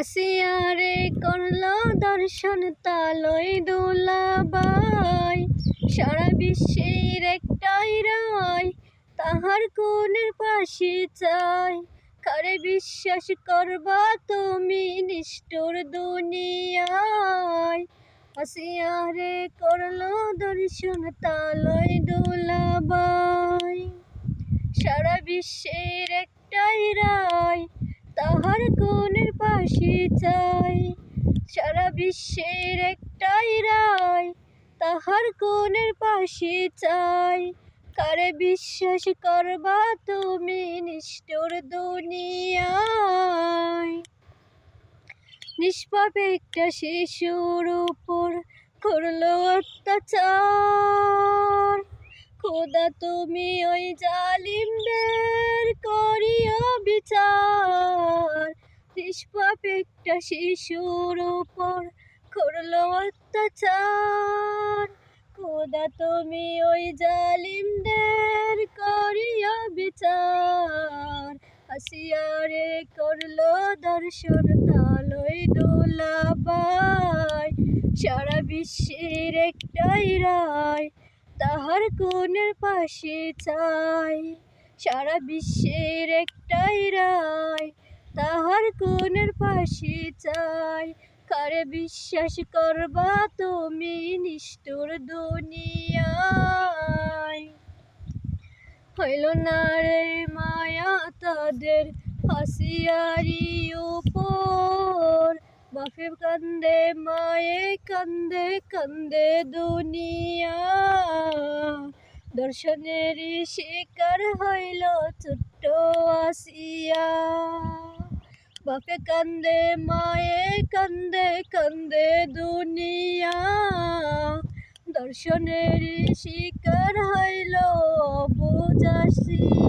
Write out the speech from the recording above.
আসিয়ারে করল দর্শন তালয় দোলাবাই, সারা বিশ্বের একটাই রায়, তাহার কোণের পাশে চাই। কারে বিশ্বাস করবা তুমি নিষ্ঠুর দুনিয়ায়, আসিয়ারে করল দর্শন তালয় দোলাবাই, সারা বিশ্বের একটাই রায়, তাহার কোণের পাশে চাই। সারা বিশ্বের একটাই রায়, তাহার কোণের পাশে চাই। কারে বিশ্বাস করবা তুমি নিষ্ঠুর দুনিয়ায়। নিষ্পাপ একটা শিশুর উপর করলো অত্যাচার, খোদা তুমি ওই জালিমদের করিও বিচার। নিষ্পাপ একটা শিশুর উপর করলো অত্যাচার, খোদা তুমি ওই জালিমদের করিও বিচার। আসিয়ারে করলো দর্শন তালয় দোলাবাই, সারা বিশ্বের একটাই রায়, তাহার কোণের পাশে চাই। সারা বিশ্বের একটাই রায়, তাহার কোণের পাশে চাই। কারে বিশ্বাস করবা তুমি নিষ্ঠুর দুনিয়ায়। হইল না রে মায়া তাদের আসিয়ারি উপর, বাপে কান্দে মায়ে কান্দে কান্দে দুনিয়া। দর্শনেরই শিকার হইল ছোট্ট আসিয়া, বাপে কান্দে মায়ে কান্দে কান্দে দুনিয়া। দর্শনেরই শিকার হইল অবুঝ আসিয়া।